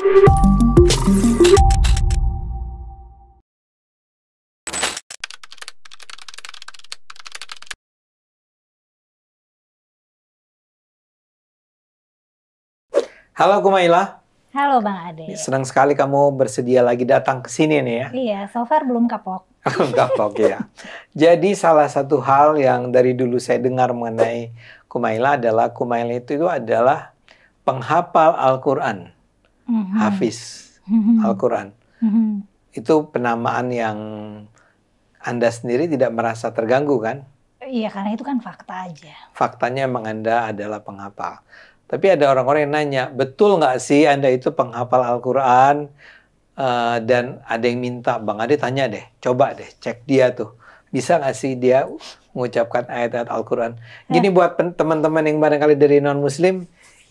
Halo Kumaila. Halo Bang Ade. Senang sekali kamu bersedia lagi datang ke sini nih ya. Iya, so far belum kapok. Belum kapok ya. Jadi salah satu hal yang dari dulu saya dengar mengenai Kumaila adalah Kumaila itu adalah penghafal Al-Quran. Hafiz Al-Quran. Itu penamaan yang Anda sendiri tidak merasa terganggu kan? Iya, karena itu kan fakta aja. Faktanya emang Anda adalah penghafal. Tapi ada orang-orang yang nanya, betul nggak sih Anda itu penghafal Al-Quran? Dan ada yang minta, Bang Ade tanya deh, coba deh cek dia tuh. Bisa nggak sih dia mengucapkan ayat-ayat Al-Quran? Gini buat teman-teman yang barangkali dari non-Muslim,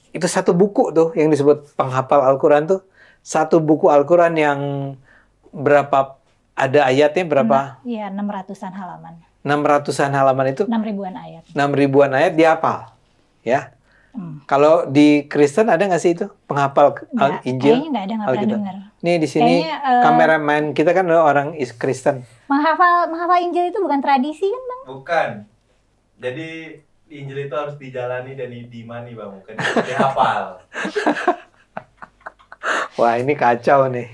itu satu buku tuh yang disebut penghafal Al-Quran tuh. Satu buku Al-Quran yang berapa, ada ayatnya berapa? Iya, 600-an halaman. 600-an halaman itu? 6 ribuan ayat. 6 ribuan ayat dihafal, ya. Kalau di Kristen ada nggak sih itu penghafal Injil? Kayaknya nggak ada, nggak pernah dengar. Nih di sini kameramen kita kan orang Kristen. Menghafal Injil itu bukan tradisi kan Bang? Bukan. Jadi Injil itu harus dijalani dan diimani Bang, bukan dihafal. Wah ini kacau nih.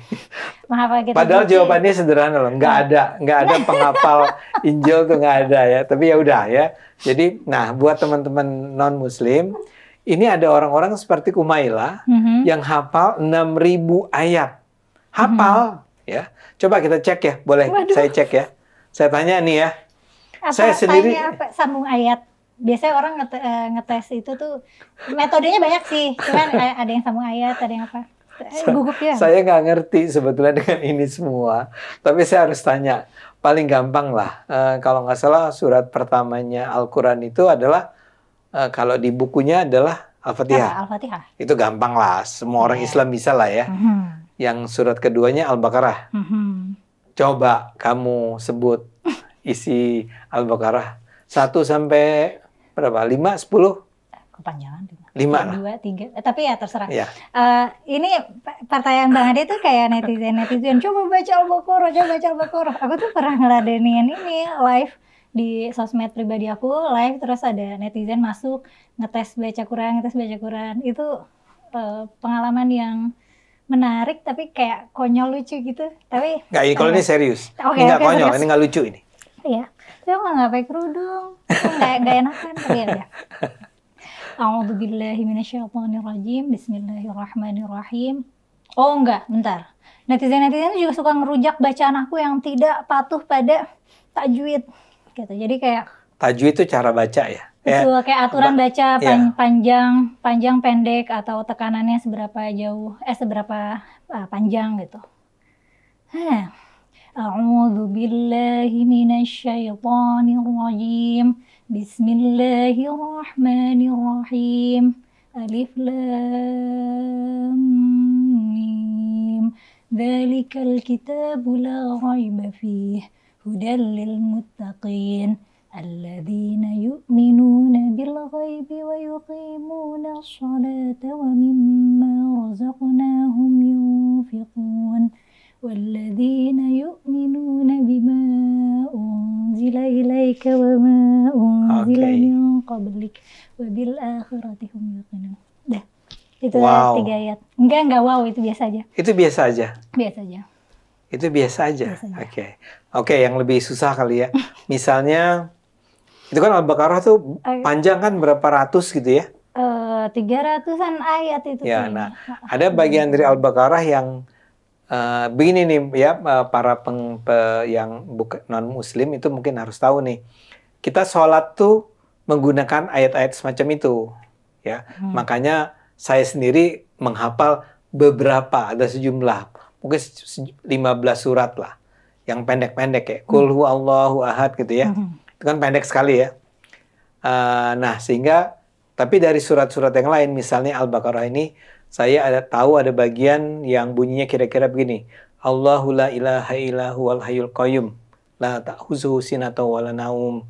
Padahal gitu. jawabannya sederhana loh, nggak ada penghafal Injil tuh nggak ada ya. Tapi ya udah ya. Jadi, nah buat teman-teman non Muslim, ini ada orang-orang seperti Kumaila yang hafal 6.000 ayat, hafal ya. Coba kita cek ya, boleh? Waduh. Saya cek ya. Saya tanya nih ya. Saya sendiri. Sambung ayat. Biasanya orang ngetes itu tuh metodenya banyak sih. Cuman ada yang sambung ayat, ada yang apa? Gugup ya. Saya nggak ngerti sebetulnya dengan ini semua, tapi saya harus tanya. Paling gampang lah, kalau nggak salah surat pertamanya Al-Quran itu adalah, kalau di bukunya adalah Al-Fatihah. Al-Fatihah. Itu gampang lah, semua orang Islam bisa lah ya. Yang surat keduanya Al-Baqarah. Coba kamu sebut isi Al-Baqarah 1 sampai berapa? 5, 10? Kepanjangan 5 lah. 2, 3. Tapi ya terserah. Ya. Ini pertanyaan Bang Ade tuh kayak netizen. Coba baca Al-Baqarah. Aku tuh pernah ngeladenin ini live di sosmed pribadi aku, live terus ada netizen masuk ngetes baca Quran. Itu pengalaman yang menarik tapi kayak konyol lucu gitu. Tapi nggak, ini kalau ini serius. Okay, ini nggak konyol, serius. ini nggak lucu ini. Iya. Saya nggak pakai kerudung. Nggak enakan tapi ya. A'udzubillahi minasyaitonirrajim. Bismillahirrahmanirrahim. Oh enggak, bentar. Netizen juga suka ngerujak bacaan aku yang tidak patuh pada tajwid. Gitu. Jadi kayak tajwid itu cara baca ya. Betul, kayak aturan baca panjang, pendek atau tekanannya seberapa jauh, seberapa panjang gitu. A'udzubillahi minasyaitonirrajim. Bismillahirrahmanirrahim. Alif lam mim. Dzalikal kitabu la raiba fihi hudal lil muttaqin alladzina yu'minuna bil ghaibi wa yuqimuna as-salata wa mimma razaqnahum yunfiqun. والذين يؤمنون بما أنزل إليك وما أنزل من قبلك وبالآخرة هم يوقنون. Dah, itu 3 ayat. Enggak wow, itu biasa aja. Itu biasa aja? Biasa aja. Itu biasa aja? Oke, yang lebih susah kali ya. Misalnya, itu kan Al-Baqarah tuh panjang kan berapa ratus gitu ya? 300-an ayat itu. Ya, nah, ada bagian dari Al-Baqarah yang begini nih ya, para yang bukan non Muslim itu mungkin harus tahu nih, kita sholat tuh menggunakan ayat-ayat semacam itu ya. Makanya saya sendiri menghafal beberapa, ada sejumlah mungkin 15 surat lah yang pendek-pendek ya, Qul huwallahu ahad gitu ya. Itu kan pendek sekali ya. Nah sehingga, tapi dari surat-surat yang lain misalnya Al-Baqarah ini, saya tahu ada bagian yang bunyinya kira-kira begini. Allahu la ilaha illa huwal hayyul qayyum la ta'khuzuhu sinatun wa la naum.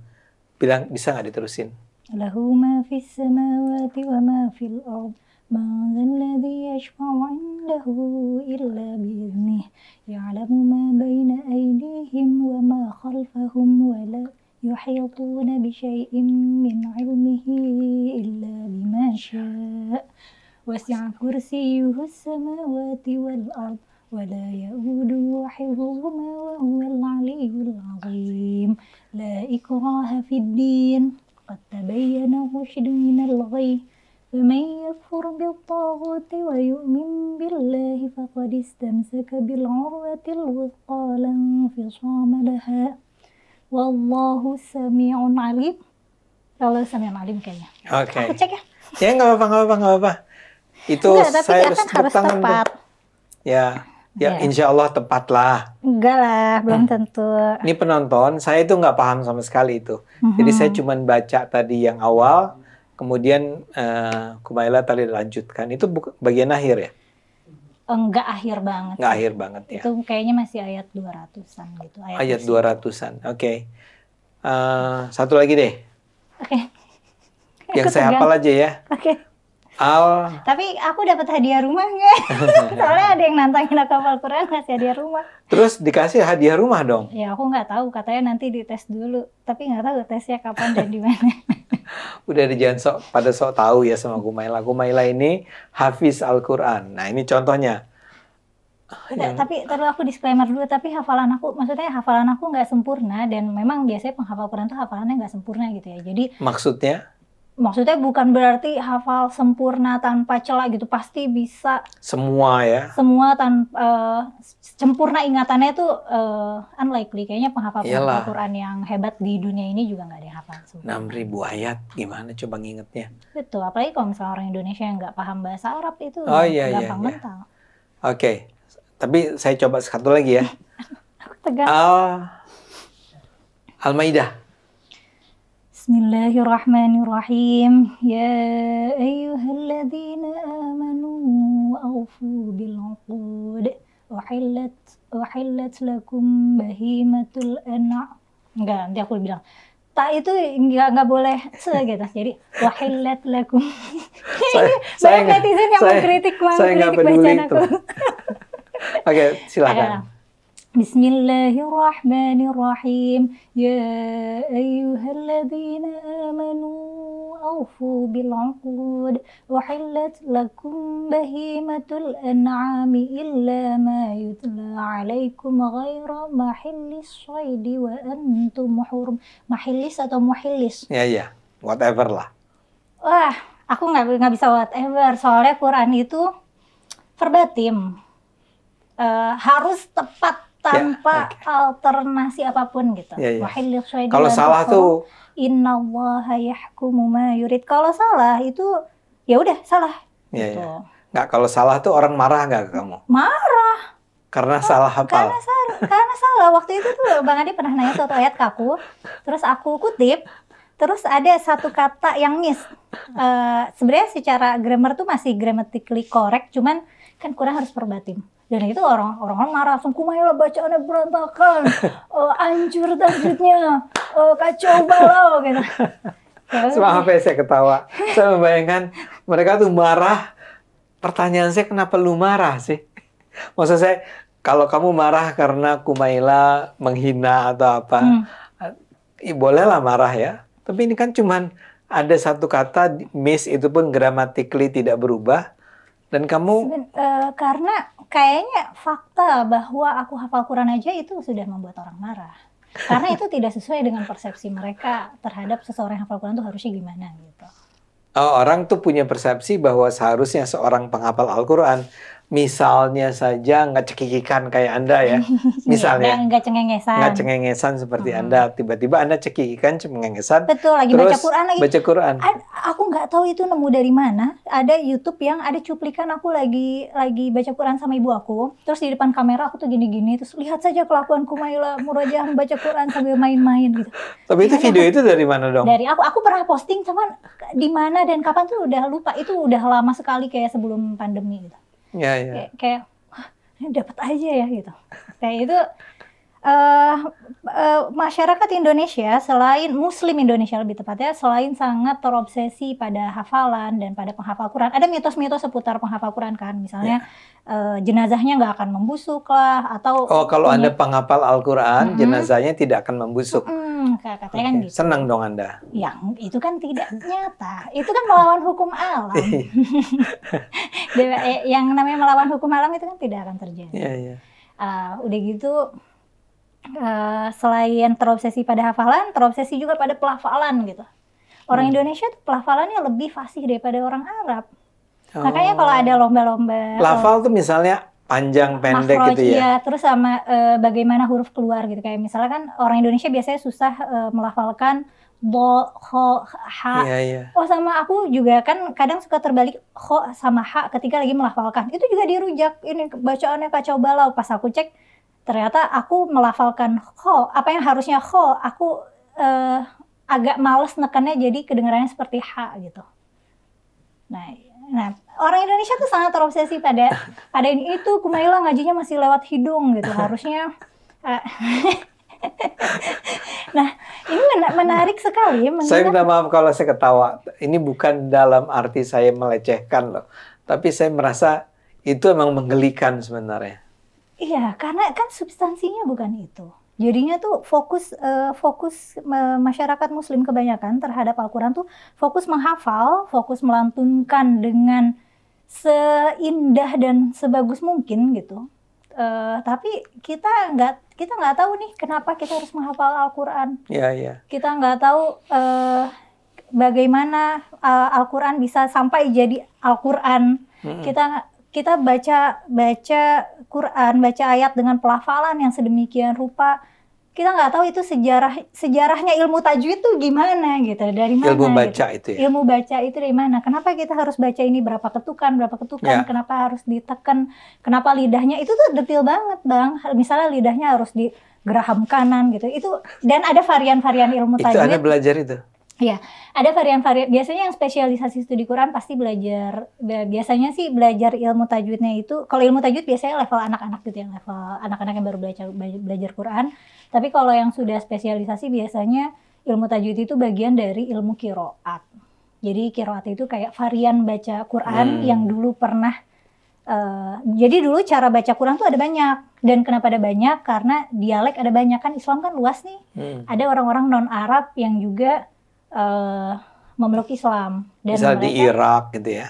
Bilang, bisa nggak diterusin? lahu ma fis samawati wa ma fil ard ma dzal ladzi yashfa'u 'indahu illa bi'idhnihi ya'lamu ma baina aydihim wa ma khalfahum wa la yuhituna bi syai'in min 'ilmihi illa bima syaa' wasi'a kursiyyuhu as-samawati wal ard ولا يؤوده حفظهما وهو العلي العظيم لا إكراه في الدين قد تبين الرشد من الغي فمن يكفر بالطاغوت ويؤمن بالله فقد استمسك بالعروة الوثقى لا انفصام لها والله سميع عليم. Kalau sami'un alim kayaknya. Oke. Aku cek ya. Ya nggak apa-apa. Itu Enggak, tapi saya harus kan tepuk harus tangan tepat. tuh. Ya, Ya. insya Allah tepat lah. Enggak lah, belum tentu. Ini penonton, saya itu nggak paham sama sekali itu. Jadi saya cuma baca tadi yang awal, kemudian Kumaila tadi lanjutkan. Itu bagian akhir ya? Enggak akhir banget. Nggak sih. akhir banget ya? Itu kayaknya masih ayat 200-an gitu. Ayat 200-an, oke. Satu lagi deh, Oke. yang Aku saya tegang. hafal aja ya. Oke. Tapi aku dapat hadiah rumah nggak? Soalnya ada yang nantangin aku hafal Quran ngasih hadiah rumah. terus dikasih hadiah rumah dong. Ya aku nggak tahu, katanya nanti dites dulu. Tapi nggak tahu tesnya kapan dan di mana. Udah jangan pada sok tahu ya sama Kumaila. Kumaila ini hafiz Al-Quran. Nah ini contohnya. Tapi terus aku disclaimer dulu. Tapi maksudnya hafalan aku nggak sempurna dan memang biasanya penghafal Quran tuh hafalannya nggak sempurna gitu ya. Jadi maksudnya bukan berarti hafal sempurna tanpa celah gitu, pasti bisa semua ya. Semua sempurna ingatannya itu unlikely. Kayaknya penghafal Quran yang hebat di dunia ini juga nggak ada yang hafal sempurna. 6.000 ayat, gimana coba ngingetnya? Betul, apalagi kalau misalnya orang Indonesia yang nggak paham bahasa Arab itu gampang mental. Oke, tapi saya coba satu lagi ya. Aku tegang. Al-Maidah. Bismillahirrahmanirrahim. Ya ayyuhalladzina amanu awfu bil 'uqud uhillat lakum bahimatul an'am. Enggak, nanti aku bilang. Tak itu enggak boleh gitu. Jadi uhillat lakum. Banyak netizen yang mengkritik bacaan aku. Oke, silakan. Bismillahirrahmanirrahim. Ya ayyuhalladzina amanu awfu bil 'uqud uhillat lakum bahimatul an'ami illa ma yutla 'alaikum ghaira mahillis shaidi wa antum hurum. Mahillis atau muhillis? Ya, whatever lah. Wah, aku nggak bisa whatever. Soalnya Quran itu verbatim. Harus tepat tanpa alternasi apapun gitu. Kalau salah tuh innallaha yahkumu ma yurid. Kalau salah itu ya udah salah. Gitu. Nggak, kalau salah tuh orang marah nggak ke kamu? Marah. Karena salah hafal. Karena salah. Waktu itu tuh Bang Adi pernah nanya suatu ayat ke aku, terus aku kutip, terus ada satu kata yang miss. Sebenarnya secara grammar tuh masih grammatically correct, cuman kan Quran harus verbatim. Dan itu orang-orang marah, langsung Kumaila bacaannya berantakan, hancur tajwidnya, kacau balau gitu. Maaf ya saya ketawa. Saya membayangkan mereka tuh marah. Pertanyaan saya, kenapa lu marah sih? Maksud saya, kalau kamu marah karena Kumaila menghina atau apa, bolehlah marah ya. Tapi ini kan cuman ada satu kata miss, itu pun grammatically tidak berubah. Dan kamu karena kayaknya fakta bahwa aku hafal Quran aja itu sudah membuat orang marah. Karena itu tidak sesuai dengan persepsi mereka terhadap seseorang yang hafal Quran itu harusnya gimana gitu. Orang tuh punya persepsi bahwa seharusnya seorang penghafal Al-Quran misalnya saja nggak cekikikan kayak Anda ya. Misalnya. Nggak cengengesan. Nggak cengengesan seperti Anda. Tiba-tiba Anda cekikikan, cengengesan. Betul, lagi terus baca Quran lagi. Baca Quran. Aku nggak tahu itu nemu dari mana. Ada YouTube yang ada cuplikan aku lagi baca Quran sama ibu aku. Terus di depan kamera aku tuh gini-gini. Terus lihat saja kelakuan Kumaila Murojaah membaca Quran sambil main-main gitu. Tapi itu video itu dari mana dong? Dari aku pernah posting, cuman di mana dan kapan tuh udah lupa. Itu udah lama sekali kayak sebelum pandemi gitu. Ya. Kayak wah, ini dapat aja ya gitu. Kayak itu Masyarakat Indonesia, selain Muslim Indonesia lebih tepatnya, selain sangat terobsesi pada hafalan dan pada penghafal Quran, ada mitos-mitos seputar penghafal Quran kan, misalnya jenazahnya nggak akan membusuk lah, atau Oh, kalau Anda penghafal Al-Quran, jenazahnya tidak akan membusuk. katanya kan gitu. Senang dong Anda. Yang itu kan tidak nyata, itu kan melawan hukum alam. Yang namanya melawan hukum alam itu kan tidak akan terjadi. Iya. Udah gitu, selain terobsesi pada hafalan, terobsesi juga pada pelafalan gitu. Orang Indonesia tuh pelafalannya lebih fasih daripada orang Arab. Makanya kalau ada lomba-lomba lafal tuh misalnya panjang pendek makhraj, gitu ya. ya, terus sama bagaimana huruf keluar gitu. Kayak misalnya kan orang Indonesia biasanya susah melafalkan do, ho, ha. Iya. Oh, sama aku juga kan kadang suka terbalik ho sama ha ketika lagi melafalkan. Itu juga dirujak, ini bacaannya kacau balau. Pas aku cek, ternyata aku melafalkan ho, apa yang harusnya ho, aku agak males nekannya, jadi kedengarannya seperti ha gitu. Nah, orang Indonesia tuh sangat terobsesi pada ini. Itu Kumaila ngajinya masih lewat hidung gitu, harusnya. Nah, ini menarik sekali. Saya minta maaf kalau saya ketawa. Ini bukan dalam arti saya melecehkan loh, tapi saya merasa itu emang menggelikan sebenarnya. Iya, karena kan substansinya bukan itu. Jadinya tuh fokus masyarakat Muslim kebanyakan terhadap Al-Quran tuh fokus menghafal, fokus melantunkan dengan seindah dan sebagus mungkin gitu. Tapi kita nggak tahu nih kenapa kita harus menghafal Al-Quran. Iya. Kita nggak tahu bagaimana Al-Quran bisa sampai jadi Al-Quran. Kita baca Quran, baca ayat dengan pelafalan yang sedemikian rupa. Kita nggak tahu itu sejarahnya ilmu tajwid tuh gimana gitu, dari mana? Ilmu baca gitu. itu ya. Ilmu baca itu dari mana? Kenapa kita harus baca ini berapa ketukan? Ya. Kenapa harus ditekan? Kenapa lidahnya itu tuh detail banget, Bang. Misalnya lidahnya harus digeraham kanan gitu. Itu, dan ada varian-varian ilmu tajwid. Itu Anda belajar itu? Iya, ada varian-varian. Biasanya yang spesialisasi studi Quran pasti belajar. Biasanya sih belajar ilmu tajwidnya itu. Kalau ilmu tajwid biasanya level anak-anak gitu, yang level anak-anak yang baru belajar Quran. Tapi kalau yang sudah spesialisasi biasanya ilmu tajwid itu bagian dari ilmu qiraat. Jadi qiraat itu kayak varian baca Quran yang dulu pernah. Jadi dulu cara baca Quran tuh ada banyak. Dan kenapa ada banyak? Karena dialek ada banyak, kan Islam kan luas nih. Ada orang-orang non-Arab yang juga memeluk Islam, dan misal mereka, di Irak gitu ya.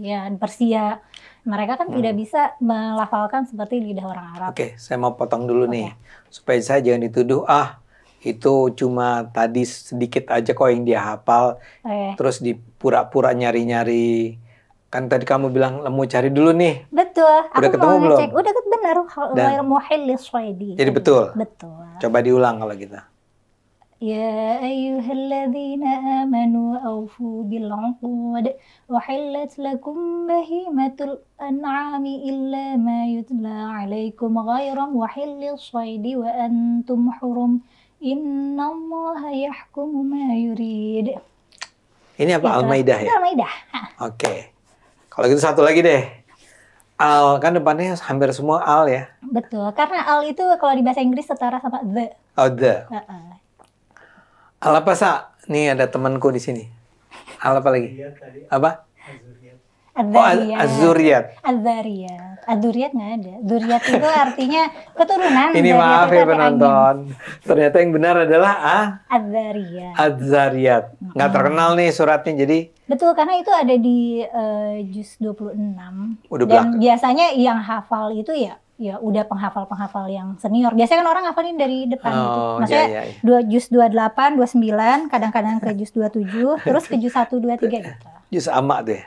Ya, di Persia. Mereka kan tidak bisa melafalkan seperti lidah orang Arab. Oke, saya mau potong dulu nih supaya saya jangan dituduh itu cuma tadi sedikit aja kok yang dia hafal, terus dipura-pura nyari-nyari. Kan tadi kamu bilang mau cari dulu nih. Betul. Udah aku ketemu mau belum? ngecek. Udah benar. Jadi betul. Betul. Coba diulang kalau gitu. يا أيها الذين آمنوا أوفوا بالعقود وحلت لكم بهيمة الأنعام إلا ما يتلى عليكم غير محل الصيد وأنتم حرم إن الله يحكم ما يريد. Ini apa? Al-Maidah ya? Al-Maidah. Oke. Kalau gitu satu lagi deh. Al, kan depannya hampir semua al ya? Betul, karena al itu kalau di bahasa Inggris setara sama the. Oh, the. Al apa, Sa? Nih ada temanku di sini. Al apa lagi? Apa? Az-Zuriyat. Az-Zuriyat nggak ada. Zuriyat itu artinya keturunan. Ini maaf ya penonton. Ternyata yang benar adalah Az-Zariyat. Nggak terkenal nih suratnya, jadi. Betul, karena itu ada di juz 26. Dan biasanya yang hafal itu ya udah penghafal yang senior. Biasanya kan orang hafalin dari depan gitu. Maksudnya juz 28, 29, kadang-kadang ke juz 27, terus ke juz 1, 2, 3 gitu. Juz amma tuh ya?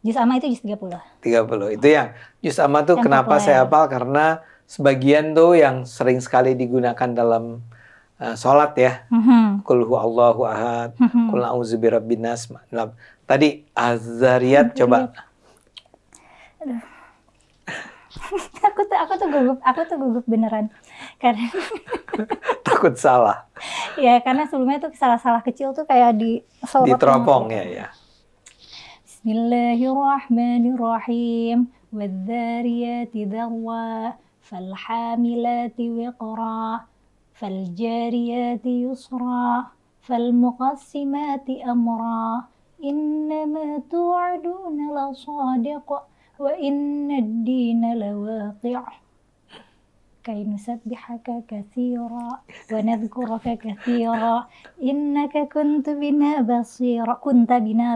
Juz amma itu juz 30. 30. Itu yang juz amma tuh yang kenapa populer. Saya hafal, karena sebagian tuh yang sering sekali digunakan dalam sholat ya. Qul huwallahu ahad, qul a'udzu birabbin nas. Tadi Az-Zariyat coba. Aduh. aku tuh gugup beneran karena takut salah. Ya, karena sebelumnya tuh salah kecil tuh kayak diteropong ya. Bismillahirrahmanirrahim. Wadzariyati dzarwa falhamilati wiqra, faljariyati yusra, falmuqassimati amra, innama tu'aduna lasadiq, wa inna ad-dina lawaqi'. كي نسبحك كثيرا ونذكرك كثيرا إنك كنت بنا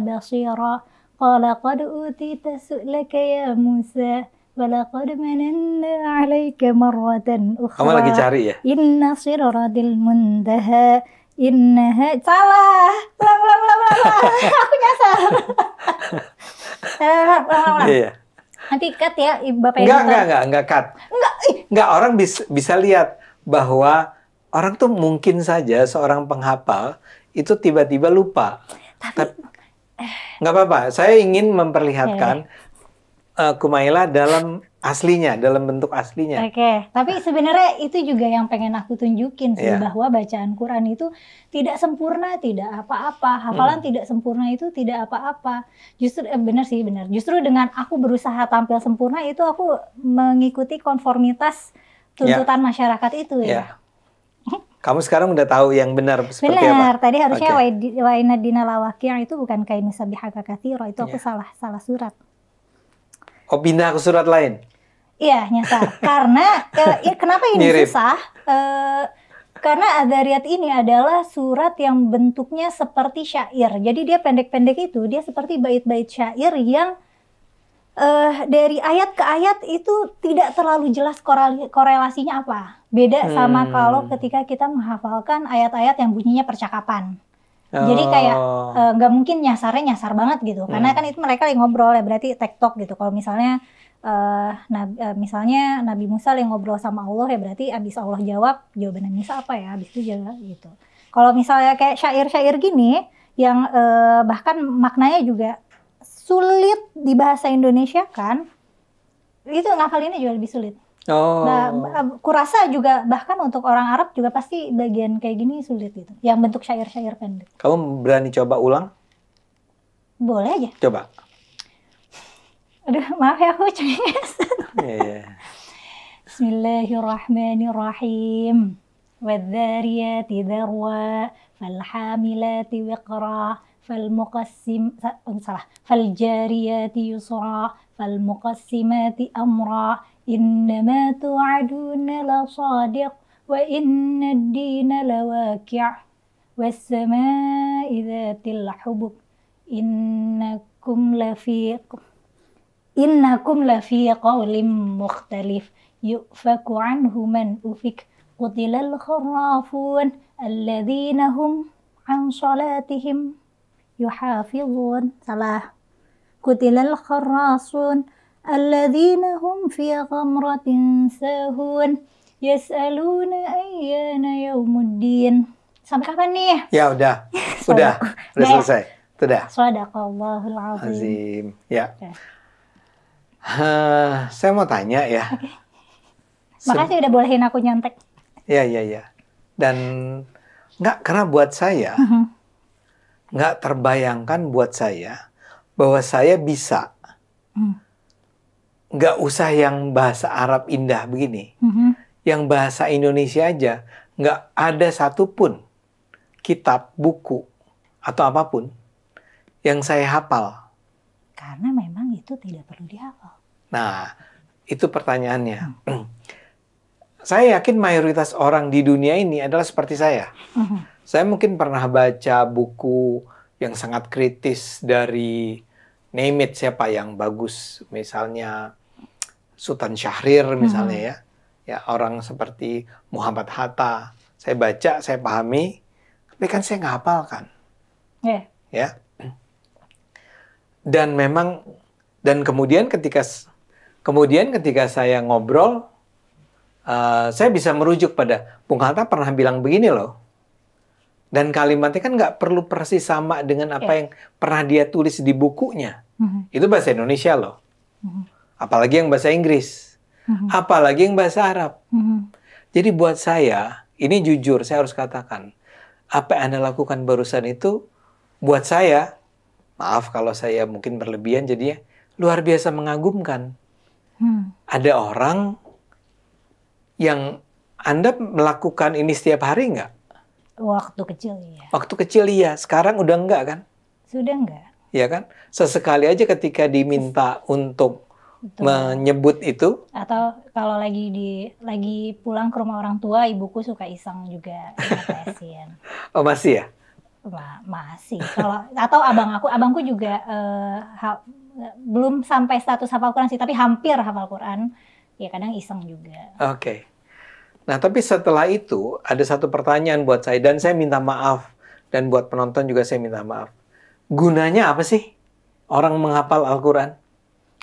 بصيرا قال قد أوتيت سؤلك يا موسى ولقد مننا عليك مرة أخرى. Kamu lagi cari ya? إن صراط المنتهى إنها salah. Aku nyasar. Iya. Nanti cut ya, Bapak editor. Enggak cut. Enggak, orang bisa lihat bahwa orang tuh mungkin saja seorang penghafal itu tiba-tiba lupa. Tapi nggak apa-apa. Saya ingin memperlihatkan Kumaila dalam aslinya, dalam bentuk aslinya. Oke, tapi sebenarnya itu juga yang pengen aku tunjukin sih, bahwa bacaan Quran itu tidak sempurna, tidak apa-apa. Hafalan tidak sempurna itu tidak apa-apa. Justru benar sih, benar. Justru dengan aku berusaha tampil sempurna itu aku mengikuti konformitas tuntutan masyarakat itu ya. Kamu sekarang udah tahu yang benar seperti apa? Benar, tadi harusnya wa inna dina lawaqi' itu bukan kainu sabihaka katsira, itu aku salah surat. Oh, pindah ke surat lain? Iya, nyasar. Karena kenapa ini susah? Karena Adzariyat ini adalah surat yang bentuknya seperti syair. Jadi dia pendek-pendek itu, dia seperti bait-bait syair yang dari ayat ke ayat itu tidak terlalu jelas korelasinya apa. Beda sama kalau ketika kita menghafalkan ayat-ayat yang bunyinya percakapan. Jadi kayak nggak mungkin nyasarnya nyasar banget gitu, karena kan itu mereka lagi ngobrol ya, berarti tektok gitu. Kalau misalnya misalnya Nabi Musa lagi ngobrol sama Allah ya, berarti abis Allah jawab, jawaban Nabi Musa apa ya, abis itu jawab gitu. Kalau misalnya kayak syair-syair gini yang bahkan maknanya juga sulit di bahasa Indonesia kan, itu ngafalinnya juga lebih sulit. Nah, kurasa juga bahkan untuk orang Arab juga pasti bagian kayak gini sulit gitu. Yang bentuk syair-syair pendek. Kamu berani coba ulang? Boleh aja. Coba. Aduh, maaf ya aku cengenges. Bismillahirrahmanirrahim. Wadzariyati dzarwa, falhamilati wiqra, faljariyati yusra, falmuqassimati amra. Innama tu'aduna lasadiq wa inna ad-dina lawaqi' was-samaa'i dzatil hubuk innakum lafi qawlim mukhtalif yu'faku anhu man ufik qutilal kharrafun alladzina hum an salatihim yuhafizun. Salah. Qutilal kharrasun alladzina hum fi ghamratin sahun yas'aluna ayyana yaumuddin. Sampai kapan nih? Ya udah selesai. Sudah. Shadaqallahul azim. Ya. Saya mau tanya ya. Makasih udah bolehin aku nyontek. Ya. Dan karena buat saya nggak terbayangkan buat saya bahwa saya bisa. Nggak usah yang bahasa Arab indah begini. Yang bahasa Indonesia aja, nggak ada satupun kitab, buku, atau apapun yang saya hafal. Karena memang itu tidak perlu dihafal. Nah, itu pertanyaannya. Saya yakin mayoritas orang di dunia ini adalah seperti saya. Saya mungkin pernah baca buku yang sangat kritis dari name it, siapa yang bagus, misalnya Sultan Syahrir misalnya ya orang seperti Muhammad Hatta. Saya baca, saya pahami, tapi kan saya nggak hafal kan. Ya. Dan memang kemudian ketika saya ngobrol, saya bisa merujuk pada Bung Hatta pernah bilang begini loh. Dan kalimatnya kan nggak perlu persis sama dengan apa yang pernah dia tulis di bukunya. Itu bahasa Indonesia loh. Apalagi yang bahasa Inggris. Apalagi yang bahasa Arab. Jadi buat saya, ini jujur saya harus katakan, apa yang Anda lakukan barusan itu, buat saya, maaf kalau saya mungkin berlebihan jadinya, luar biasa mengagumkan. Ada orang yang Anda melakukan ini setiap hari nggak? Waktu kecil ya. Waktu kecil iya, sekarang udah enggak kan? Sudah enggak? Ya kan? Sesekali aja ketika diminta untuk Betul. menyebut itu. Atau kalau lagi pulang ke rumah orang tua, ibuku suka iseng juga ngetesin. Oh masih ya? Masih. Kalau atau abangku juga belum sampai status hafal Quran sih, tapi hampir hafal Quran. Ya kadang iseng juga. Oke. Nah, tapi setelah itu ada satu pertanyaan buat saya dan saya minta maaf dan buat penonton juga saya minta maaf. Gunanya apa sih orang menghafal Al-Quran?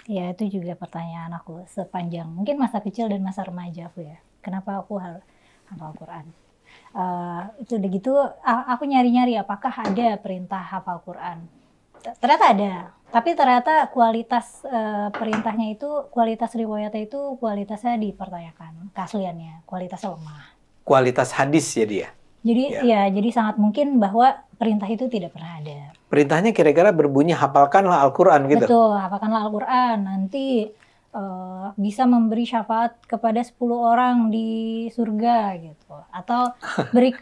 Ya itu juga pertanyaan aku sepanjang mungkin masa kecil dan masa remaja aku ya. Kenapa aku harus hafal Quran? Itu udah gitu aku nyari-nyari apakah ada perintah hafal Quran. Ternyata ada, tapi ternyata kualitas perintahnya itu, kualitas riwayatnya itu kualitasnya dipertanyakan, keasliannya, kualitasnya lemah. Kualitas hadis ya dia? Jadi jadi sangat mungkin bahwa perintah itu tidak pernah ada. Perintahnya kira-kira berbunyi hafalkanlah Al-Quran gitu? Betul, hafalkanlah Al-Quran, nanti bisa memberi syafaat kepada 10 orang di surga gitu. Atau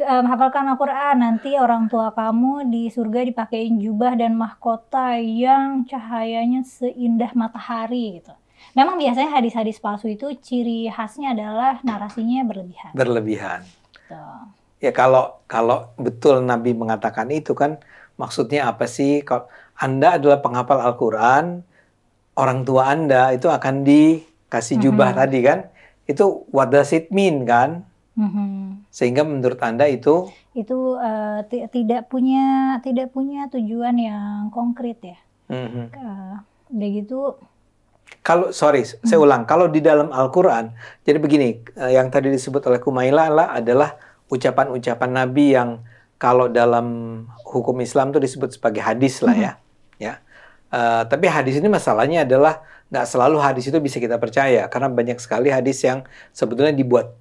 hafalkan Al-Quran, nanti orang tua kamu di surga dipakein jubah dan mahkota yang cahayanya seindah matahari gitu. Memang biasanya hadis-hadis palsu itu ciri khasnya adalah narasinya berlebihan. Berlebihan. Gitu. Ya kalau betul Nabi mengatakan itu kan maksudnya apa sih? Kalau Anda adalah penghafal Al-Quran, orang tua Anda itu akan dikasih jubah tadi kan? Itu what does it mean kan? Sehingga menurut Anda itu tidak punya tujuan yang konkret ya. Udah gitu. Kalau saya ulang, kalau di dalam Al-Quran, jadi begini, yang tadi disebut oleh Kumaila adalah ucapan-ucapan Nabi yang kalau dalam hukum Islam itu disebut sebagai hadis lah ya. Tapi hadis ini masalahnya adalah nggak selalu hadis itu bisa kita percaya karena banyak sekali hadis yang sebetulnya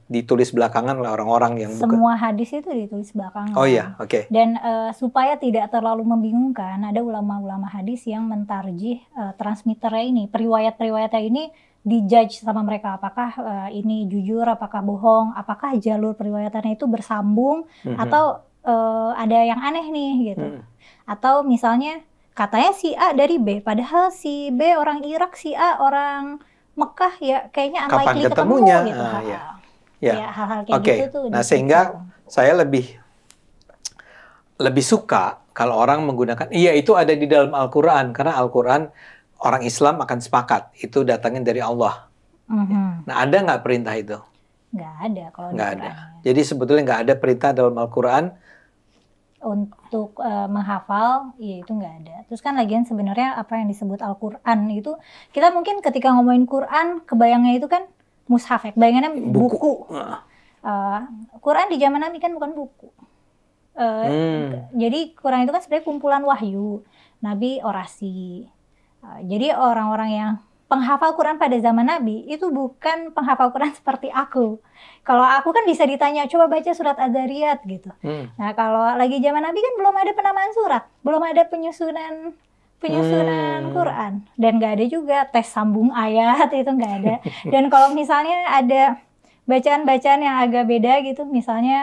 ditulis belakangan oleh orang-orang yang semua hadis itu ditulis belakangan. Oh iya, oke. Dan supaya tidak terlalu membingungkan, ada ulama-ulama hadis yang mentarjih transmitternya ini, periwayat-periwayatnya ini dijudge sama mereka apakah ini jujur, apakah bohong, apakah jalur periwayatannya itu bersambung atau ada yang aneh nih gitu. Atau misalnya katanya si A dari B, padahal si B orang Irak, si A orang Mekah, ya kayaknya unlikely ketemu gitu. Ya hal-hal kayak gitu tuh. Nah sehingga saya lebih suka kalau orang menggunakan, iya itu ada di dalam Al-Quran, karena Al-Quran orang Islam akan sepakat itu datangnya dari Allah. Nah ada nggak perintah itu? Nggak ada kalau nggak ada. Jadi sebetulnya nggak ada perintah dalam Al-Quran untuk menghafal, ya itu nggak ada. Terus kan lagian sebenarnya apa yang disebut Al-Quran itu, kita mungkin ketika ngomongin Quran, kebayangnya itu kan mushaf ya, bayangannya buku. Quran di zaman Nabi kan bukan buku. Jadi Quran itu kan sebenarnya kumpulan wahyu, Nabi orasi. Jadi orang-orang yang penghafal Quran pada zaman Nabi itu bukan penghafal Quran seperti aku. Kalau aku kan bisa ditanya, coba baca surat Az-Zariyat gitu. Nah kalau lagi zaman Nabi kan belum ada penamaan surat, belum ada penyusunan Quran, dan nggak ada juga tes sambung ayat, itu nggak ada. Dan kalau misalnya ada bacaan-bacaan yang agak beda gitu, misalnya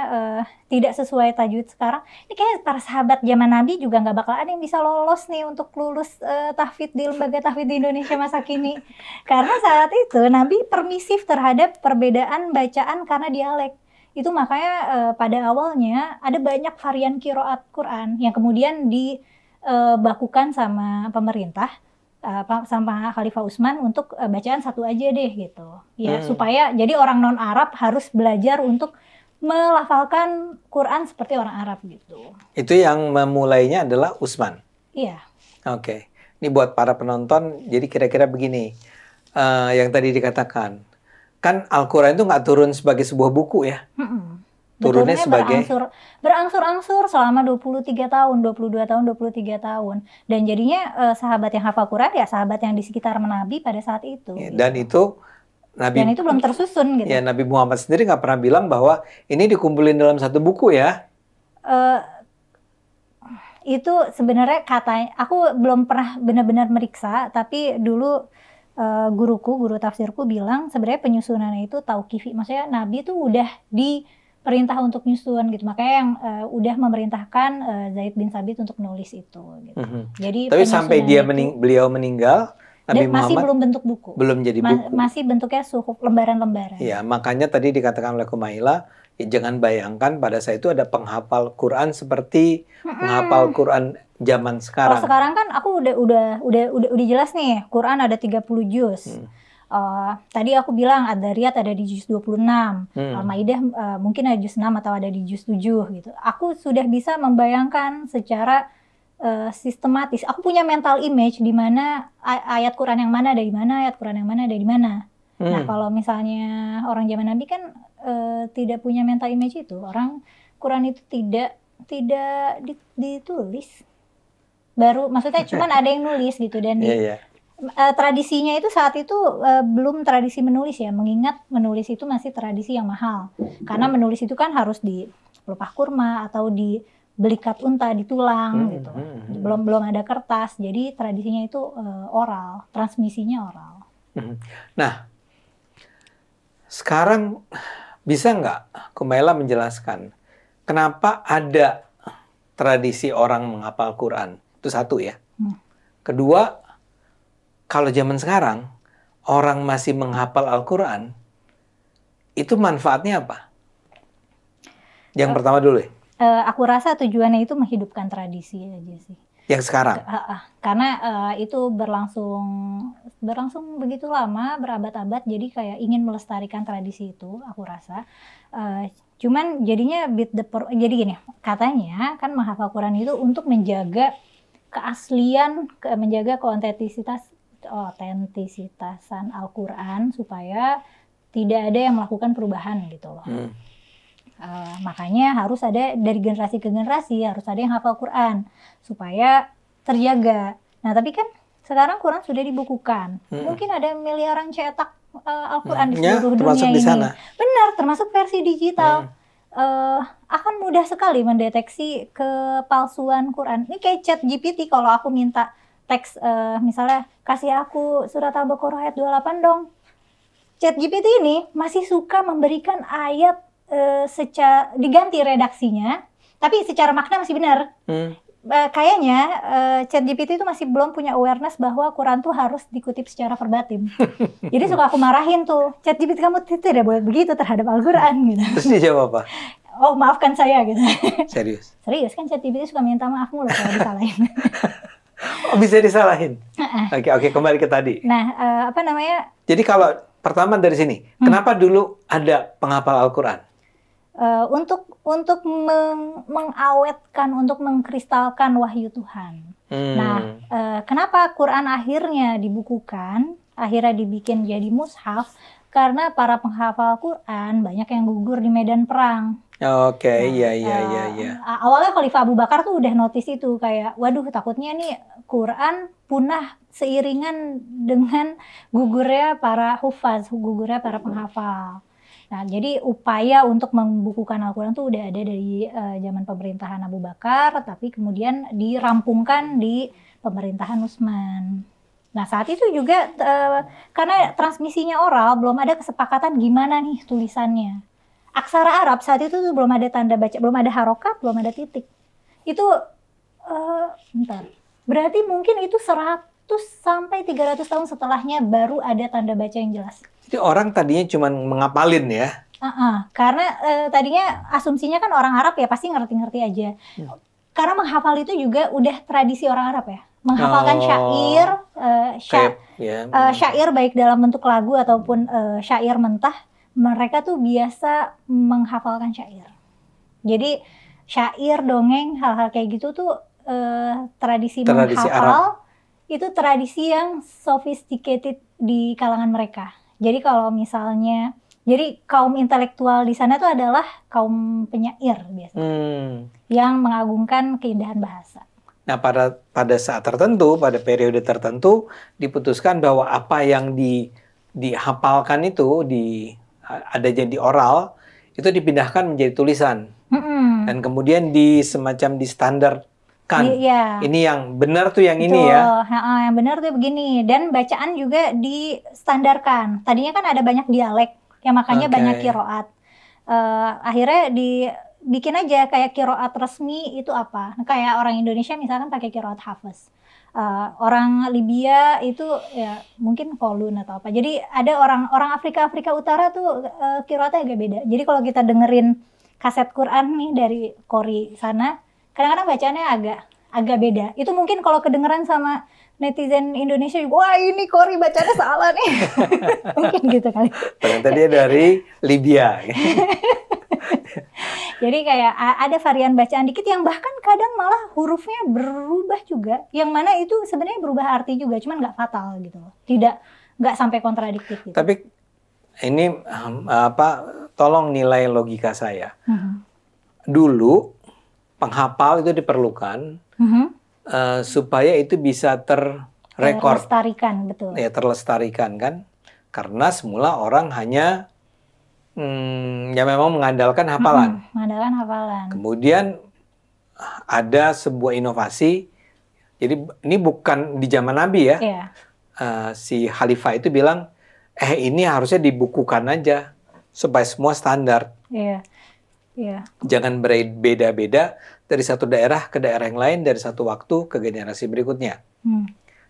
tidak sesuai tajwid sekarang, ini kayak para sahabat zaman Nabi juga nggak bakal ada yang bisa lolos nih untuk lulus tahfidz di lembaga tahfidz di Indonesia masa kini, karena saat itu Nabi permisif terhadap perbedaan bacaan karena dialek. Itu makanya pada awalnya ada banyak varian qiraat Quran yang kemudian dibakukan sama pemerintah, sama Khalifah Utsman untuk bacaan satu aja deh gitu ya, supaya jadi orang non Arab harus belajar untuk melafalkan Quran seperti orang Arab gitu. Itu yang memulainya adalah Utsman. Iya. Oke. Ini buat para penonton, jadi kira-kira begini, yang tadi dikatakan kan Al-Quran itu nggak turun sebagai sebuah buku ya. Turunnya sebagai berangsur-angsur selama 23 tahun, 22 tahun, 23 tahun. Dan jadinya sahabat yang hafal Quran ya sahabat yang di sekitar Nabi pada saat itu. Ya, gitu. Dan itu belum tersusun gitu. Ya, Nabi Muhammad sendiri nggak pernah bilang bahwa ini dikumpulin dalam satu buku ya. Itu sebenarnya katanya, aku belum pernah benar-benar meriksa, tapi dulu guru tafsirku bilang sebenarnya penyusunannya itu tauqifi, maksudnya Nabi tuh udah diperintah untuk nyusun gitu, makanya yang udah memerintahkan Zaid bin Sabit untuk nulis itu gitu. Jadi Tapi sampai beliau meninggal, Nabi masih Muhammad belum bentuk buku, belum jadi buku, masih bentuknya suhuf, lembaran-lembaran. Ya, makanya tadi dikatakan oleh Kumaila, ya jangan bayangkan pada saat itu ada penghafal Quran seperti penghafal Quran zaman sekarang. Kalau sekarang kan aku udah jelas nih, Quran ada 30 juz. Tadi aku bilang Ad-Dzariyat ada di juz 26, Al-Maidah mungkin ada juz 6 atau ada di juz 7 gitu. Aku sudah bisa membayangkan secara sistematis. Aku punya mental image di mana ayat Quran yang mana ada di mana, ayat Quran yang mana ada di mana. Nah, kalau misalnya orang zaman Nabi kan tidak punya mental image itu, orang Quran itu tidak ditulis. Baru maksudnya cuman ada yang nulis gitu, dan tradisinya itu saat itu belum tradisi menulis ya, mengingat menulis itu masih tradisi yang mahal. Karena menulis itu kan harus di pelepah kurma atau di belikat unta, ditulang gitu. Belum ada kertas. Jadi tradisinya itu oral, transmisinya oral. Nah, sekarang bisa nggak Kumaila menjelaskan kenapa ada tradisi orang menghafal Quran? Itu satu ya. Kedua, kalau zaman sekarang orang masih menghafal Al-Quran, itu manfaatnya apa? Yang pertama dulu ya. Aku rasa tujuannya itu menghidupkan tradisi aja sih. Yang sekarang? Karena itu berlangsung begitu lama, berabad-abad, jadi kayak ingin melestarikan tradisi itu, aku rasa. Cuman jadinya jadi gini, katanya kan menghafal Quran itu untuk menjaga keaslian, menjaga otentisitasan Al-Quran supaya tidak ada yang melakukan perubahan gitu loh. Makanya harus ada dari generasi ke generasi, harus ada yang hafal Quran supaya terjaga. Nah, tapi kan sekarang Quran sudah dibukukan. Mungkin ada miliaran cetak Al-Quran di seluruh dunia ini. Benar, termasuk versi digital. Akan mudah sekali mendeteksi kepalsuan Quran. Ini kayak ChatGPT, kalau aku minta teks misalnya kasih aku surat Al-Baqarah ayat 28 dong. ChatGPT ini masih suka memberikan ayat secara diganti redaksinya, tapi secara makna masih benar. Kayaknya ChatGPT itu masih belum punya awareness bahwa Quran tuh harus dikutip secara verbatim. Jadi suka aku marahin tuh, ChatGPT kamu tidak boleh begitu terhadap Al-Quran gitu. Terus dia jawab apa? Oh, maafkan saya gitu. Serius? Serius kan ChatGPT suka minta maaf mulu kalau disalahin. Oh, bisa disalahin? Oke, kembali ke tadi. Nah, apa namanya? Jadi kalau pertama dari sini, kenapa dulu ada penghafal Al-Quran? Untuk mengawetkan, untuk mengkristalkan wahyu Tuhan. Nah, kenapa Quran akhirnya dibukukan, akhirnya dibikin jadi mushaf? Karena para penghafal Quran banyak yang gugur di medan perang. Oke, iya. Awalnya Khalifah Abu Bakar tuh udah notice itu, kayak, waduh takutnya nih Quran punah seiringan dengan gugurnya para hufaz, gugurnya para penghafal. Nah, jadi upaya untuk membukukan Al-Quran tuh udah ada dari zaman pemerintahan Abu Bakar, tapi kemudian dirampungkan di pemerintahan Utsman. Nah, saat itu juga karena transmisinya oral, belum ada kesepakatan gimana nih tulisannya. Aksara Arab saat itu tuh belum ada tanda baca, belum ada harokat, belum ada titik. Itu, berarti mungkin itu 100 sampai 300 tahun setelahnya baru ada tanda baca yang jelas. Jadi orang tadinya cuma mengapalin ya? Karena tadinya asumsinya kan orang Arab ya pasti ngerti-ngerti aja. Karena menghafal itu juga udah tradisi orang Arab ya. Menghafalkan syair baik dalam bentuk lagu ataupun syair mentah, mereka tuh biasa menghafalkan syair. Jadi syair, dongeng, hal-hal kayak gitu tuh tradisi menghafal Arab. Itu tradisi yang sophisticated di kalangan mereka. Jadi kalau misalnya, jadi kaum intelektual di sana itu adalah kaum penyair biasanya, yang mengagungkan keindahan bahasa. Nah, pada saat tertentu, pada periode tertentu, diputuskan bahwa apa yang dihafalkan itu, ada jadi oral, itu dipindahkan menjadi tulisan. Dan kemudian semacam di standar kan. Iya. Ini yang benar tuh yang Betul. ini ya. Yang benar tuh begini. Dan bacaan juga distandarkan. Tadinya kan ada banyak dialek, ya makanya Oke. banyak kiroat. Akhirnya dibikin aja kayak kiroat resmi itu apa. Nah, kayak orang Indonesia misalkan pakai kiroat Hafs. Orang Libya itu ya mungkin Kolun atau apa. Jadi ada orang Afrika Utara tuh kiroatnya agak beda. Jadi kalau kita dengerin kaset Quran nih dari Qori sana, kadang-kadang bacaannya agak beda. Itu mungkin kalau kedengeran sama netizen Indonesia juga, wah ini Qori bacanya salah nih. Mungkin gitu kali. Ternyata dia dari Libya. Jadi kayak ada varian bacaan dikit yang bahkan kadang malah hurufnya berubah juga. Yang mana itu sebenarnya berubah arti juga, cuman nggak fatal gitu loh. Nggak sampai kontradiktif gitu. Tapi ini tolong nilai logika saya. Dulu penghafal itu diperlukan supaya itu bisa terrekord. Terlestarikan, betul. Ya, terlestarikan kan. Karena semula orang hanya ya memang mengandalkan hafalan. Mengandalkan hafalan. Kemudian ada sebuah inovasi. Jadi ini bukan di zaman Nabi ya. Iya. Si Khalifah itu bilang, ini harusnya dibukukan aja supaya semua standar. Iya. Iya. Jangan berbeda-beda dari satu daerah ke daerah yang lain, dari satu waktu ke generasi berikutnya.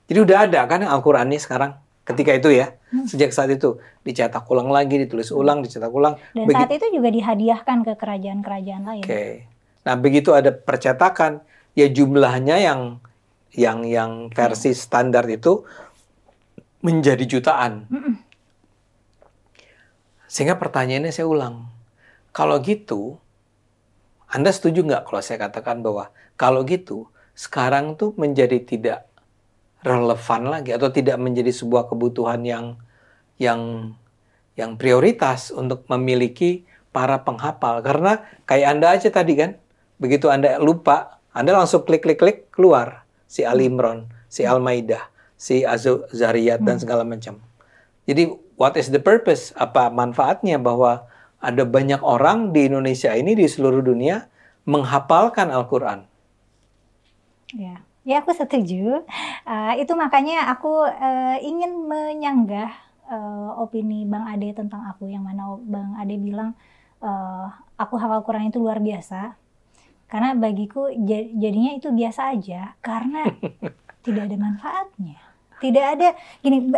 Jadi udah ada kan Al-Quran ini sekarang. Ketika itu ya, sejak saat itu dicetak ulang lagi, ditulis ulang, dicetak ulang. Dan saat itu juga dihadiahkan ke kerajaan-kerajaan lain. Oke. Nah, begitu ada percetakan, ya jumlahnya yang versi standar itu menjadi jutaan. Sehingga pertanyaannya saya ulang. Kalau gitu, Anda setuju nggak kalau saya katakan bahwa kalau gitu, sekarang tuh menjadi tidak relevan lagi atau tidak menjadi sebuah kebutuhan yang prioritas untuk memiliki para penghafal. Karena kayak Anda aja tadi kan, begitu Anda lupa, Anda langsung klik keluar si Ali Imran, si Al-Maidah, si Az-Zariyat dan segala macam. Jadi what is the purpose? Apa manfaatnya bahwa ada banyak orang di Indonesia ini, di seluruh dunia menghafalkan Al-Quran? Ya, aku setuju. Itu makanya aku ingin menyanggah opini Bang Ade tentang aku, yang mana Bang Ade bilang aku hafal Quran itu luar biasa. Karena bagiku jadinya itu biasa aja, karena tidak ada manfaatnya. Tidak ada, gini,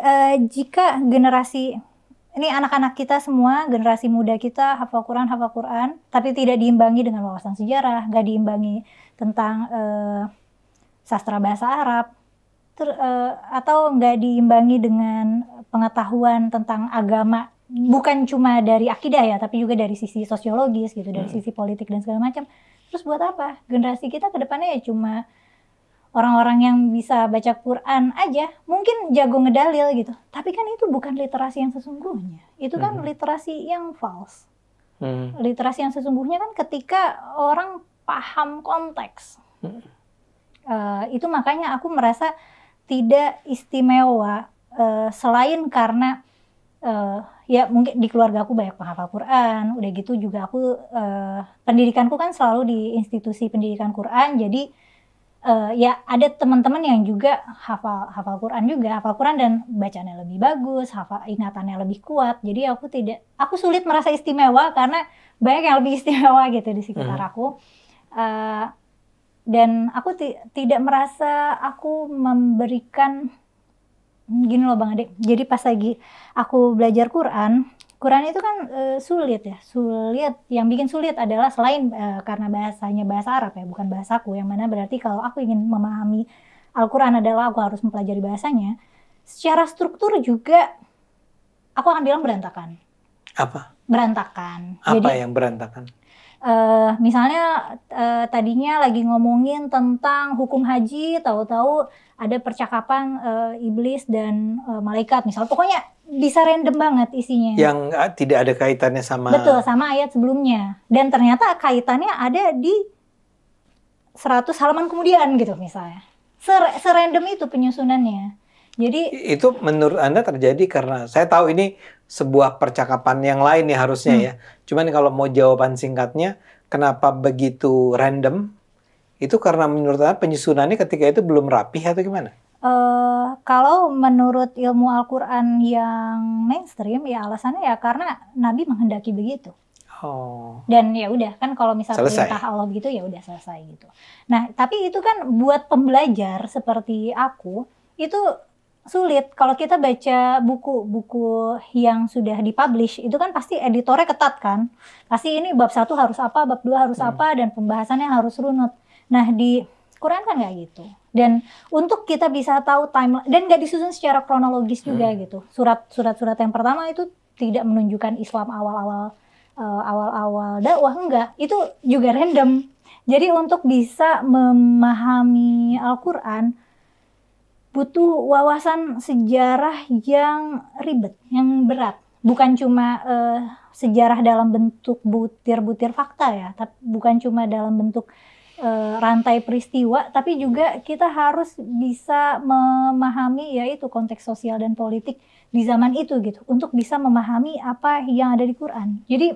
jika generasi, ini anak-anak kita semua, generasi muda kita hafal Quran, tapi tidak diimbangi dengan wawasan sejarah, nggak diimbangi tentang sastra bahasa Arab, atau nggak diimbangi dengan pengetahuan tentang agama, bukan cuma dari akidah ya, tapi juga dari sisi sosiologis gitu, dari sisi politik dan segala macam. Terus buat apa? Generasi kita ke depannya ya cuma orang-orang yang bisa baca Quran aja, mungkin jago ngedalil gitu. Tapi kan itu bukan literasi yang sesungguhnya. Itu kan literasi yang false. Literasi yang sesungguhnya kan ketika orang paham konteks. Itu makanya aku merasa tidak istimewa, selain karena ya mungkin di keluarga aku banyak penghafal Quran, udah gitu juga aku pendidikanku kan selalu di institusi pendidikan Quran, jadi ya ada teman-teman yang juga hafal Quran juga, hafal Quran dan bacanya lebih bagus, ingatannya lebih kuat. Jadi aku sulit merasa istimewa karena banyak yang lebih istimewa gitu di sekitar aku. Dan aku tidak merasa aku memberikan, gini loh Bang Ade, jadi pas lagi aku belajar Quran itu kan sulit ya, yang bikin sulit adalah selain karena bahasanya bahasa Arab ya, bukan bahasaku, yang mana berarti kalau aku ingin memahami Al-Quran adalah aku harus mempelajari bahasanya, secara struktur juga aku akan bilang berantakan. Apa? Berantakan. Apa jadi, yang berantakan? Misalnya tadinya lagi ngomongin tentang hukum haji, tahu-tahu ada percakapan iblis dan malaikat misalnya, pokoknya bisa random banget isinya. Yang tidak ada kaitannya sama... Betul, sama ayat sebelumnya. Dan ternyata kaitannya ada di 100 halaman kemudian gitu misalnya. Serandom itu penyusunannya. Jadi itu menurut Anda terjadi karena saya tahu ini sebuah percakapan yang lain nih harusnya ya. Cuman kalau mau jawaban singkatnya, kenapa begitu random? Itu karena menurut Anda penyusunannya ketika itu belum rapih atau gimana? Kalau menurut ilmu Al-Quran yang mainstream ya alasannya ya karena Nabi menghendaki begitu. Oh. Dan ya udah kan kalau misalnya Selesai. perintah Allah gitu ya udah selesai gitu. Nah tapi itu kan buat pembelajar seperti aku itu sulit. Kalau kita baca buku-buku yang sudah dipublish itu kan pasti editornya ketat kan. Pasti ini bab 1 harus apa, bab 2 harus apa, dan pembahasannya harus runut. Nah di Quran kan nggak gitu. Dan untuk kita bisa tahu timeline dan nggak disusun secara kronologis juga gitu. Surat-surat yang pertama itu tidak menunjukkan Islam awal-awal dakwah, enggak. Itu juga random. Jadi untuk bisa memahami Al-Quran butuh wawasan sejarah yang ribet, yang berat. Bukan cuma sejarah dalam bentuk butir-butir fakta ya, tapi bukan cuma dalam bentuk rantai peristiwa, tapi juga kita harus bisa memahami yaitu konteks sosial dan politik di zaman itu gitu, untuk bisa memahami apa yang ada di Quran. Jadi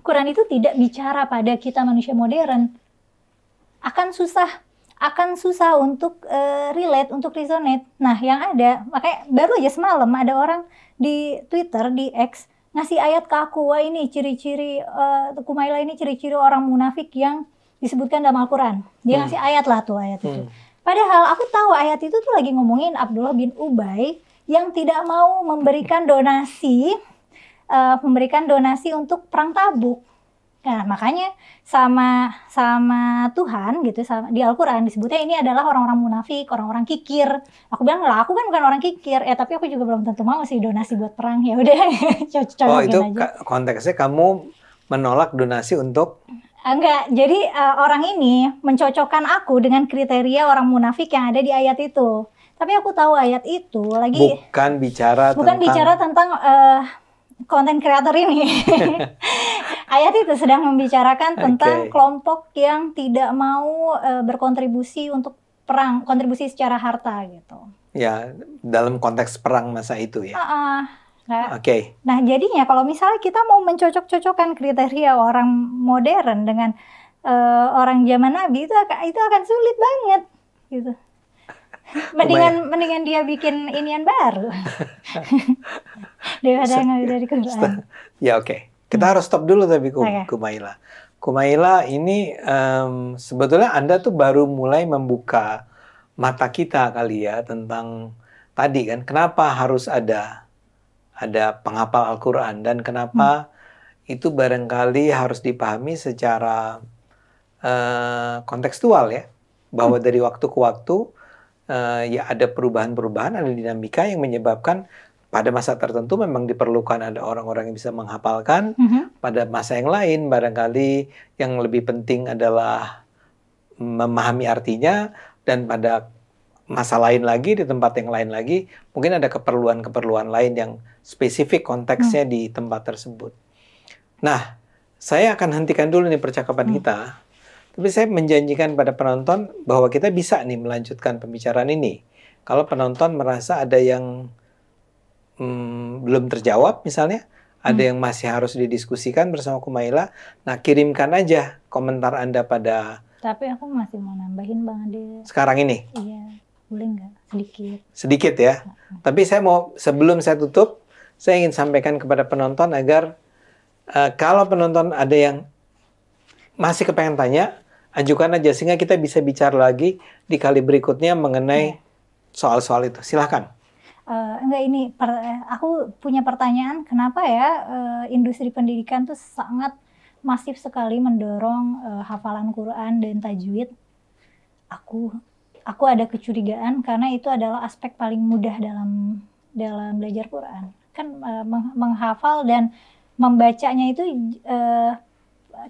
Quran itu tidak bicara pada kita manusia modern. Akan susah untuk relate, untuk resonate. Nah, yang ada, makanya baru aja semalam ada orang di Twitter, di X ngasih ayat ke aku, wah ini ciri-ciri Kumaila ini ciri-ciri orang munafik yang disebutkan dalam Al-Quran. Dia ngasih ayat lah tuh ayat itu. Padahal aku tahu ayat itu tuh lagi ngomongin Abdullah bin Ubay yang tidak mau memberikan donasi untuk perang Tabuk. Nah, makanya sama Tuhan gitu, di Al-Quran disebutnya ini adalah orang-orang munafik, orang-orang kikir. Aku bilang lah, aku kan bukan orang kikir, ya tapi aku juga belum tentu mau sih donasi buat perang. Ya udah, cocokin itu aja. Konteksnya kamu menolak donasi untuk? Enggak, jadi orang ini mencocokkan aku dengan kriteria orang munafik yang ada di ayat itu. Tapi aku tahu ayat itu lagi bukan bicara tentang konten kreator ini. Ayat itu sedang membicarakan tentang kelompok yang tidak mau berkontribusi untuk perang, kontribusi secara harta gitu. Ya, dalam konteks perang masa itu ya. Nah, jadinya kalau misalnya kita mau mencocok-cocokkan kriteria orang modern dengan orang zaman Nabi itu akan sulit banget gitu. Mendingan dia bikin inian baru daripada ngambil dari Quran. Ya kita harus stop dulu tapi Kumaila. Kumaila ini sebetulnya Anda tuh baru mulai membuka mata kita kali ya tentang tadi kan kenapa harus ada penghafal Al-Quran dan kenapa itu barangkali harus dipahami secara kontekstual ya, bahwa dari waktu ke waktu ya ada perubahan-perubahan, ada dinamika yang menyebabkan pada masa tertentu memang diperlukan ada orang-orang yang bisa menghafalkan, pada masa yang lain barangkali yang lebih penting adalah memahami artinya, dan pada masa lain lagi, di tempat yang lain lagi, mungkin ada keperluan-keperluan lain yang spesifik konteksnya di tempat tersebut. Nah, saya akan hentikan dulu nih percakapan kita, tapi saya menjanjikan pada penonton bahwa kita bisa nih melanjutkan pembicaraan ini. Kalau penonton merasa ada yang belum terjawab misalnya, ada yang masih harus didiskusikan bersama Kumaila, nah kirimkan aja komentar Anda pada... Tapi aku masih mau nambahin Bang Ade. Sekarang ini? Iya. Boleh nggak? Sedikit. Sedikit ya. Tapi saya mau, sebelum saya tutup, saya ingin sampaikan kepada penonton agar kalau penonton ada yang masih kepengen tanya, ajukan aja sehingga kita bisa bicara lagi di kali berikutnya mengenai soal-soal itu. Silahkan. Enggak, ini aku punya pertanyaan, kenapa ya industri pendidikan tuh sangat masif sekali mendorong hafalan Quran dan tajwid? Aku ada kecurigaan karena itu adalah aspek paling mudah dalam belajar Quran. Kan menghafal dan membacanya itu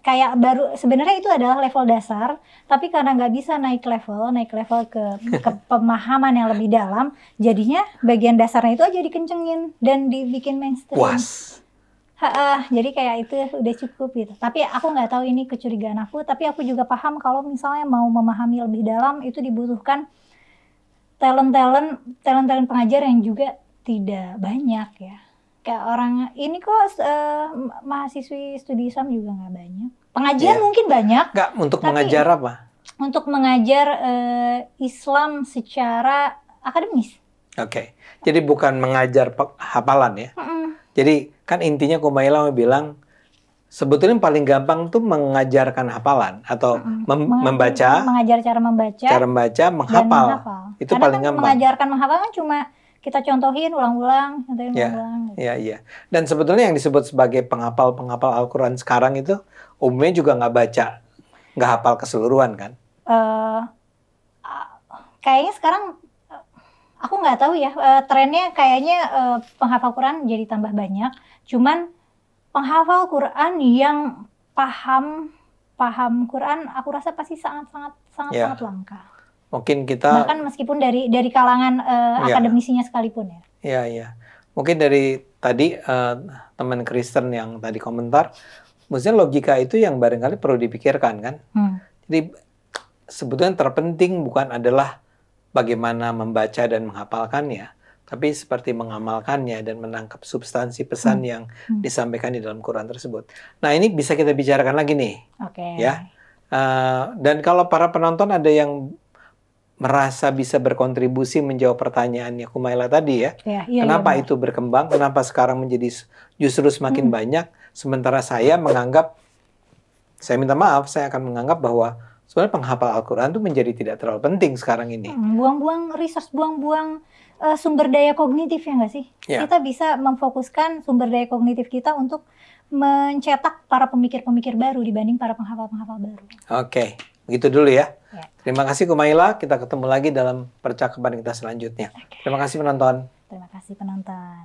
kayak baru, sebenarnya itu adalah level dasar, tapi karena nggak bisa naik level ke pemahaman yang lebih dalam, jadinya bagian dasarnya itu aja dikencengin dan dibikin mainstream. Puas. Jadi kayak itu udah cukup gitu. Tapi aku nggak tahu ini kecurigaan aku, tapi aku juga paham kalau misalnya mau memahami lebih dalam itu dibutuhkan talent pengajar yang juga tidak banyak ya. Kayak orang ini kok mahasiswi studi Islam juga nggak banyak. Pengajian mungkin banyak. Nggak, untuk mengajar apa? untuk mengajar Islam secara akademis. Oke. Jadi bukan mengajar hafalan ya. Mm-mm. Jadi kan intinya Kumaila mau bilang sebetulnya paling gampang tuh mengajarkan hafalan atau membaca, mengajar cara membaca menghafal. menghafal. Itu Karena paling kan gampang. mengajarkan menghafal kan cuma kita contohin ulang-ulang, contohin Ya. ulang-ulang. Gitu. Iya. Dan sebetulnya yang disebut sebagai penghafal Al-Quran sekarang itu umumnya juga nggak baca, nggak hafal keseluruhan kan? Kayaknya sekarang aku nggak tahu ya, trennya kayaknya penghafal Quran jadi tambah banyak. Cuman penghafal Quran yang paham Quran, aku rasa pasti sangat langka. Mungkin kita Bahkan meskipun dari kalangan akademisinya sekalipun ya. Iya. Mungkin dari tadi teman Kristen yang tadi komentar, maksudnya logika itu yang barangkali perlu dipikirkan kan. Jadi sebetulnya terpenting bukan adalah bagaimana membaca dan menghafalkannya, tapi seperti mengamalkannya dan menangkap substansi pesan yang disampaikan di dalam Quran tersebut. Nah ini bisa kita bicarakan lagi nih. Oke. Ya. Dan kalau para penonton ada yang merasa bisa berkontribusi menjawab pertanyaannya Kumaila tadi ya. Kenapa itu berkembang? Kenapa sekarang menjadi justru semakin banyak? Sementara saya menganggap, saya minta maaf, saya akan menganggap bahwa sebenarnya penghafal Al-Quran itu menjadi tidak terlalu penting sekarang ini. Buang-buang resource, buang-buang sumber daya kognitif ya nggak sih? Ya. Kita bisa memfokuskan sumber daya kognitif kita untuk mencetak para pemikir-pemikir baru dibanding para penghafal-penghafal baru. Oke. Begitu dulu ya. Terima kasih Kumaila. Kita ketemu lagi dalam percakapan kita selanjutnya. Terima kasih penonton. Terima kasih penonton.